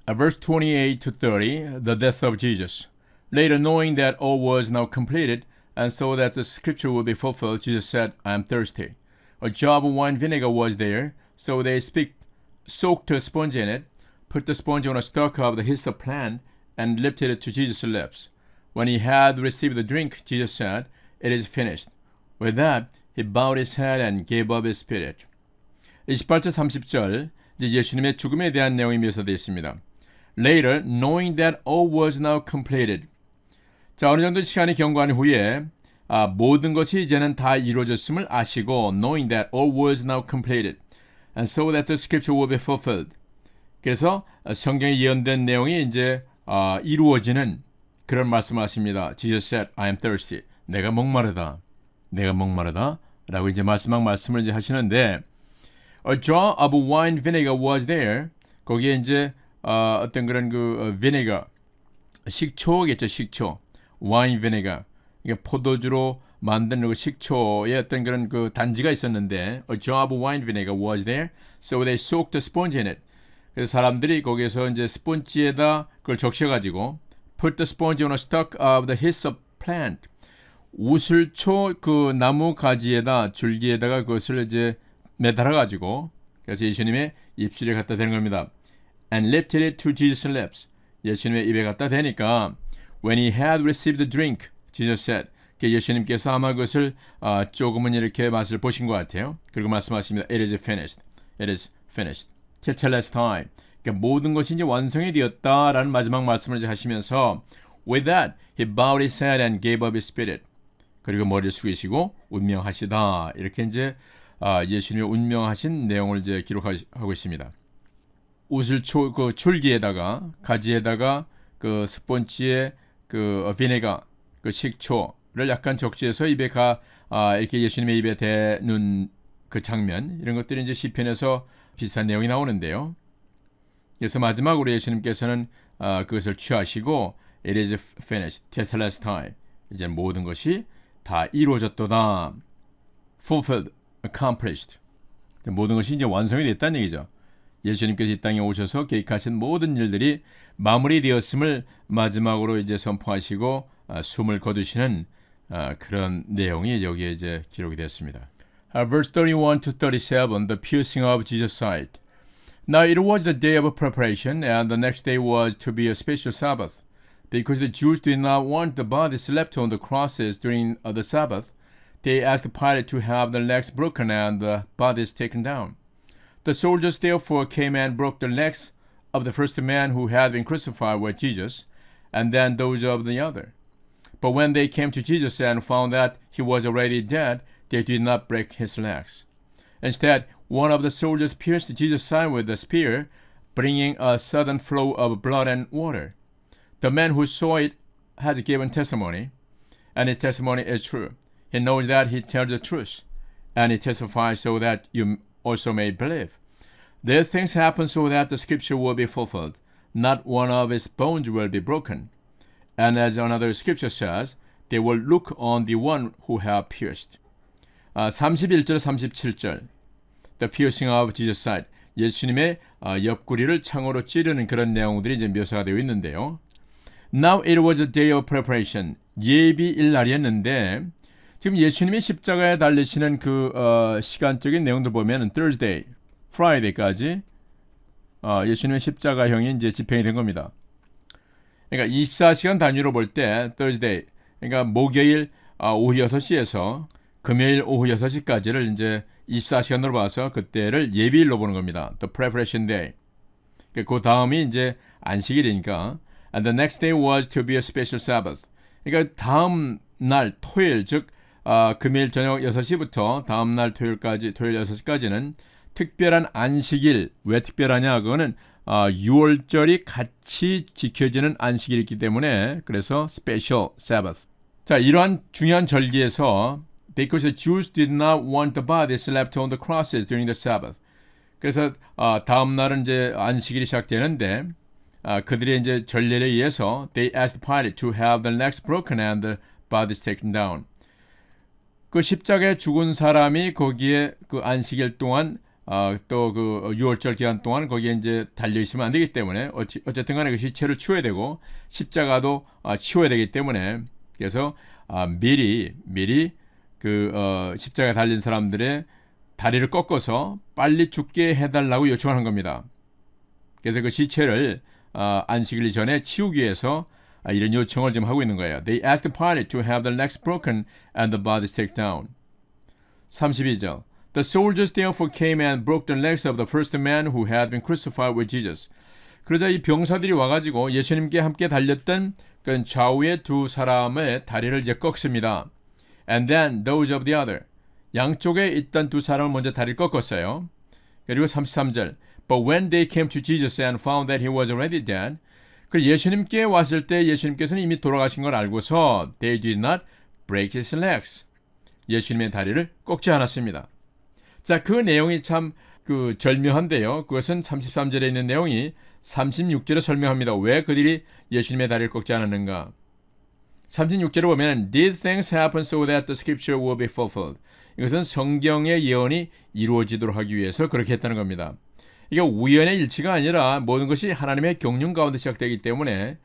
Verse 28 to 30, the death of Jesus. Later, knowing that all was now completed, and so that the scripture would be fulfilled, Jesus said, I am thirsty. A jar of wine vinegar was there, so they soaked a sponge in it, put the sponge on a stalk of the hyssop plant, and lifted it to Jesus' lips. When he had received the drink, Jesus said, It is finished. With that, he bowed his head and gave up his spirit. 28절 30절 이제 예수님의 죽음에 대한 내용이 묘사되어 있습니다. Later, knowing that all was now completed. 자, 어느 정도 시간이 경과한 후에 모든 것이 이제는 다 이루어졌음을 아시고 knowing that all was now completed and so that the scripture will be fulfilled. 그래서 성경에 예언된 내용이 이제 이루어지는 그런 말씀을 하십니다. Jesus said, I am thirsty. 내가 목마르다. 내가 목마르다. 라고 이제 마지막 말씀을 이제 하시는데 A jar of wine vinegar was there. 거기에 이제 어떤 그런 vinegar, 식초겠죠, 식초. wine vinegar. 이게 포도주로 만든 그 식초의 어떤 그런 단지가 있었는데 A jar of wine vinegar was there. So they soaked the sponge in it. 그래서 사람들이 거기에서 이제 스폰지에다 그걸 적셔가지고 Put the sponge on a stalk of the hyssop plant. 우슬초 나무 가지에다 줄기에다가 그것을 이제 매달아가지고 그래서 예수님의 입술에 갖다 대는 겁니다. And lifted it to Jesus' lips. 예수님의 입에 갖다 대니까 When he had received the drink, Jesus said. 예수님께서 아마 그것을 조금은 이렇게 맛을 보신 것 같아요. 그리고 말씀하십니다. It is finished. It is finished. tetelestai. 그러니까 모든 것이 이제 완성이 되었다라는 마지막 말씀을 이제 하시면서 With that, he bowed his head and gave up his spirit. 그리고 머리를 숙이시고 운명하시다. 이렇게 이제 예수님의 운명하신 내용을 이제 기록하고 있습니다. 우슬초 줄기에다가 가지에다가 스폰지에 비네가 식초를 약간 적시해서 입에 이렇게 예수님의 입에 대는 그 장면 이런 것들이 이제 시편에서 비슷한 내용이 나오는데요. 그래서 마지막으로 예수님께서는 그것을 취하시고 It is finished, tetelestai. 이제 모든 것이 다 이루어졌도다. Fulfilled, accomplished. 모든 것이 이제 완성이 됐다는 얘기죠. 예수님께서 이 땅에 오셔서 계획하신 모든 일들이 마무리되었음을 마지막으로 이제 선포하시고 숨을 거두시는 그런 내용이 여기에 이제 기록이 됐습니다. Verse 31 to 37, the piercing of Jesus' side. Now it was the day of preparation, and the next day was to be a special Sabbath. Because the Jews did not want the bodies left on the crosses during the Sabbath, they asked Pilate to have the legs broken and the bodies taken down. The soldiers therefore came and broke the legs of the first man who had been crucified with Jesus, and then those of the other. But when they came to Jesus and found that he was already dead, they did not break his legs. Instead, one of the soldiers pierced Jesus' side with a spear, bringing a sudden flow of blood and water. The man who saw it has given testimony, and his testimony is true. He knows that he tells the truth, and he testifies so that you also may believe. These things happen so that the scripture will be fulfilled. Not one of his bones will be broken. And as another scripture says, they will look on the one who have pierced. 31절, 37절. The piercing of Jesus' side. 예수님의 옆구리를 창으로 찌르는 그런 내용들이 이제 묘사가 되어 있는데요. Now it was a day of preparation. 예비일 날이었는데 지금 예수님이 십자가에 달리시는 시간적인 내용들 보면 Thursday, Friday까지 예수님의 십자가형이 이제 집행이 된 겁니다. 그러니까 24시간 단위로 볼 때 Thursday, 그러니까 목요일 오후 6시에서 금요일 오후 6시까지를 이제 24시간으로 봐서 그때를 예비일로 보는 겁니다. The preparation day. 그 다음이 이제 안식일이니까 And the next day was to be a special Sabbath. 그러니까 다음 날 토요일 즉 금요일 저녁 6시부터 다음 날 토요일 6시까지는 특별한 안식일. 왜 특별하냐? 그거는 6월절이 같이 지켜지는 안식일이 있기 때문에 그래서 special Sabbath. 자, 이러한 중요한 절기에서 because the Jews did not want the bodies left on the crosses during the Sabbath. 그래서 다음 날은 이제 안식일이 시작되는데 그들의 이제 전례에 의해서 they asked Pilate to have the legs broken and the bodies taken down. 그 십자가에 죽은 사람이 거기에 그 안식일 동안 또 그 6월절 기간 동안 거기에 이제 달려 있으면 안 되기 때문에 어쨌든 간에 그 시체를 치워야 되고 십자가도 치워야 되기 때문에 그래서 미리 그 십자가에 달린 사람들의 다리를 꺾어서 빨리 죽게 해달라고 요청하는 겁니다. 그래서 그 시체를 안식일 전에 치우기 위해서 이런 요청을 지금 하고 있는 거예요. They asked Pilate to have the legs broken and the bodies taken down. 32절. The soldiers therefore came and broke the legs of the first man who had been crucified with Jesus. 그러자 이 병사들이 와가지고 예수님께 함께 달렸던 그 좌우의 두 사람의 다리를 이제 꺾습니다. And then those of the other. 양쪽에 있던 두 사람을 먼저 다리를 꺾었어요. 그리고 33절. But when they came to Jesus and found that he was already dead. 그 예수님께 왔을 때 예수님께서는 이미 돌아가신 걸 알고서 they did not break his legs. 예수님의 다리를 꺾지 않았습니다. 자, 그 내용이 참 그 절묘한데요. 그것은 33절에 있는 내용이 36절에 설명합니다. 왜 그들이 예수님의 다리를 꺾지 않았는가? 36절에 보면 These things happen so that the scripture will be fulfilled. 이것은 성경의 예언이 이루어지도록 하기 위해서 그렇게 했다는 겁니다. 이게 우연의 일치가 아니라 모든 것이 하나님의 경륜 가운데 시작되기 때문에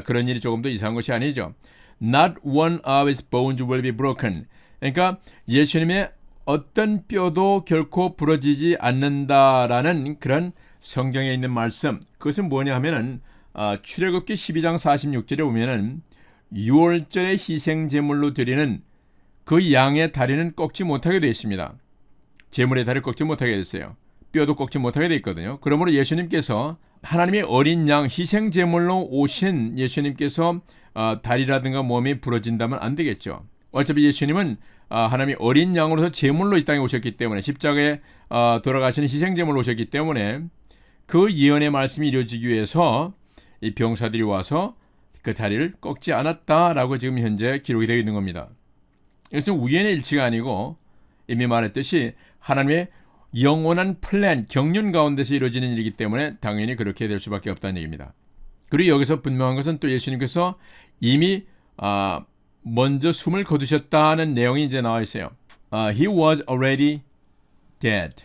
그런 일이 조금 더 이상한 것이 아니죠. Not one of his bones will be broken. 그러니까 예수님의 어떤 뼈도 결코 부러지지 않는다라는 그런 성경에 있는 말씀. 그것은 뭐냐 하면은 출애굽기 12장 46절에 보면은 6월절에 희생제물로 드리는 그 양의 다리는 꺾지 못하게 되어 있습니다. 제물의 다리를 꺾지 못하게 됐어요. 뼈도 꺾지 못하게 되어 있거든요. 그러므로 예수님께서 하나님의 어린 양 희생제물로 오신 예수님께서 다리라든가 몸이 부러진다면 안 되겠죠. 어차피 예수님은 하나님의 어린 양으로서 제물로 이 땅에 오셨기 때문에 십자가에 돌아가시는 희생제물로 오셨기 때문에 그 예언의 말씀이 이루어지기 위해서 이 병사들이 와서 그 다리를 꺾지 않았다라고 지금 현재 기록이 되어 있는 겁니다. 이것은 우연의 일치가 아니고 이미 말했듯이 하나님의 영원한 플랜, 경륜 가운데서 이루어지는 일이기 때문에 당연히 그렇게 될 수밖에 없다는 얘기입니다. 그리고 여기서 분명한 것은 또 예수님께서 이미 먼저 숨을 거두셨다는 내용이 이제 나와 있어요. He was already dead.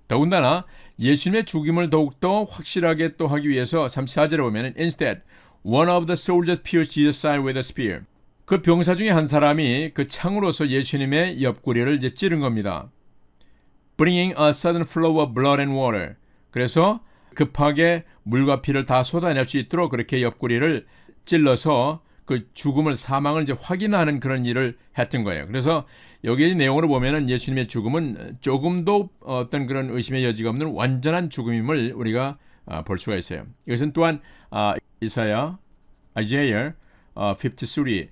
더군다나 예수님의 죽임을 더욱더 확실하게 또 하기 위해서 34절에 보면 Instead, one of the soldiers pierced Jesus' side with a spear. 그 병사 중에 한 사람이 그 창으로서 예수님의 옆구리를 이제 찌른 겁니다. Bringing a sudden flow of blood and water. 그래서 급하게 물과 피를 다 쏟아낼 수 있도록 그렇게 옆구리를 찔러서 그 죽음을 사망을 이제 확인하는 그런 일을 했던 거예요. 그래서 여기 내용으로 보면은 예수님의 죽음은 조금도 어떤 그런 의심의 여지가 없는 완전한 죽음임을 우리가 볼 수가 있어요. 이것은 또한 이사야, Isaiah 53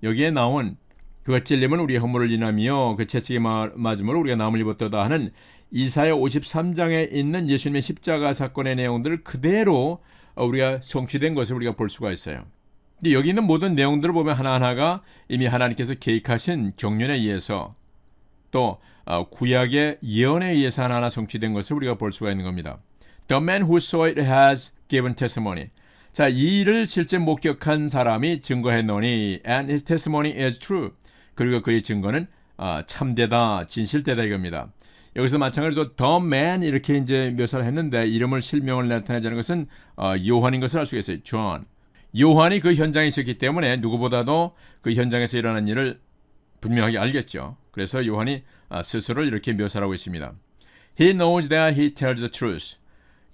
여기에 나온 그가 찔림은 우리의 허물을 인하며 그 채찍에 맞음으로 우리가 남을 입었도다 하는 이사야 53장에 있는 예수님의 십자가 사건의 내용들을 그대로 우리가 성취된 것을 우리가 볼 수가 있어요. 근데 여기 있는 모든 내용들을 보면 하나하나가 이미 하나님께서 계획하신 경륜에 의해서 또 구약의 예언에 의해서 하나하나 성취된 것을 우리가 볼 수가 있는 겁니다. The man who saw it has given testimony. 자, 이 일을 실제 목격한 사람이 증거했노니 and his testimony is true. 그리고 그의 증거는 참되다, 진실되다 이겁니다. 여기서 마찬가지로 the man 이렇게 이제 묘사를 했는데 이름을 실명을 나타내자는 것은 요한인 것을 알 수가 있어요. John. 요한이 그 현장에 있었기 때문에 누구보다도 그 현장에서 일어난 일을 분명하게 알겠죠. 그래서 요한이 스스로를 이렇게 묘사하고 있습니다. He knows that he tells the truth.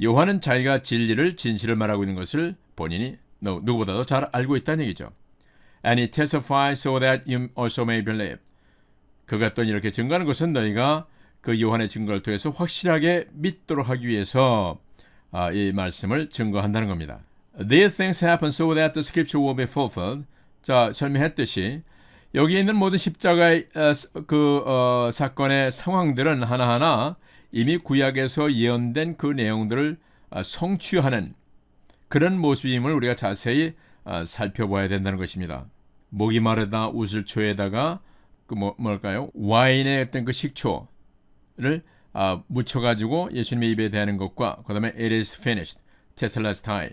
요한은 자기가 진리를, 진실을 말하고 있는 것을 본인이 누구보다도 잘 알고 있다는 얘기죠. And he testifies so that you also may believe. 그가 또 이렇게 증거하는 것은 너희가 그 요한의 증거를 통해서 확실하게 믿도록 하기 위해서 이 말씀을 증거한다는 겁니다. These things happen so that the scripture will be fulfilled. 자, 설명했듯이 여기 있는 모든 십자가의 사건의 상황들은 하나하나 이미 구약에서 예언된 그 내용들을 성취하는 그런 모습임을 우리가 자세히 살펴봐야 된다는 것입니다. 목이 마르다 웃을 초에다가 뭘까요? 와인의 어떤 그 식초를 묻혀가지고 예수님의 입에 대는 것과 그 다음에 it is finished, tetelestai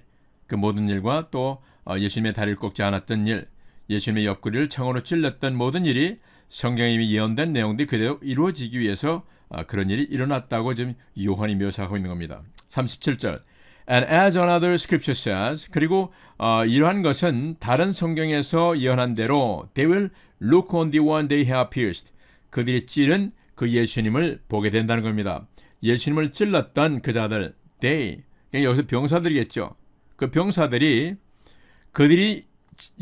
그 모든 일과 또 예수님의 다리를 꺾지 않았던 일, 예수님의 옆구리를 창으로 찔렀던 모든 일이 성경에 이미 예언된 내용들이 그대로 이루어지기 위해서 그런 일이 일어났다고 지금 요한이 묘사하고 있는 겁니다. 37절 And as another scripture says, 그리고 이러한 것은 다른 성경에서 예언한 대로 They will look on the one they have pierced. 그들이 찌른 그 예수님을 보게 된다는 겁니다. 예수님을 찔렀던 그 자들, they, 여기서 병사들이겠죠. 그 병사들이 그들이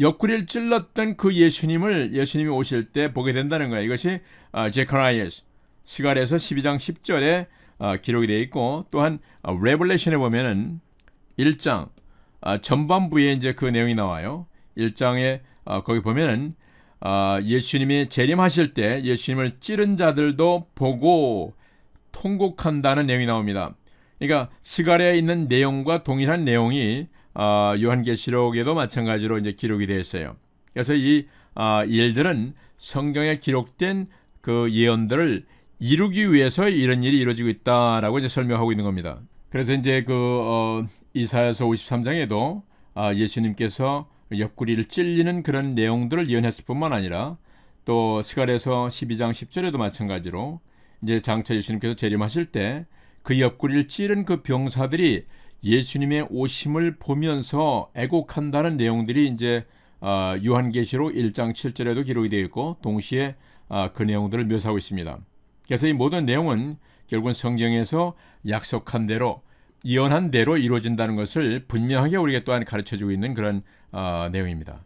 옆구리를 찔렀던 그 예수님이 오실 때 보게 된다는 거예요. 이것이 제카리아스 스갈에서 12장 10절에 기록이 되어 있고, 또한 레벨레이션에 보면은 1장 전반부에 이제 그 내용이 나와요. 1장에 거기 보면은 예수님이 재림하실 때 예수님을 찌른 자들도 보고 통곡한다는 내용이 나옵니다. 그러니까 스갈에 있는 내용과 동일한 내용이 요한계시록에도 마찬가지로 이제 기록이 되어 있어요. 그래서 이 일들은 성경에 기록된 그 예언들을 이루기 위해서 이런 일이 이루어지고 있다라고 이제 설명하고 있는 겁니다. 그래서 이제 이사야서 53장에도 예수님께서 옆구리를 찔리는 그런 내용들을 예언했을 뿐만 아니라 또 스갈에서 12장 10절에도 마찬가지로 이제 장차 예수님께서 재림하실 때 그 옆구리를 찌른 그 병사들이 예수님의 오심을 보면서 애곡한다는 내용들이 이제 요한계시록 1장 7절에도 기록이 되어 있고, 동시에 그 내용들을 묘사하고 있습니다. 그래서 이 모든 내용은 결국은 성경에서 약속한 대로 예언한 대로 이루어진다는 것을 분명하게 우리에게 또한 가르쳐주고 있는 그런 내용입니다.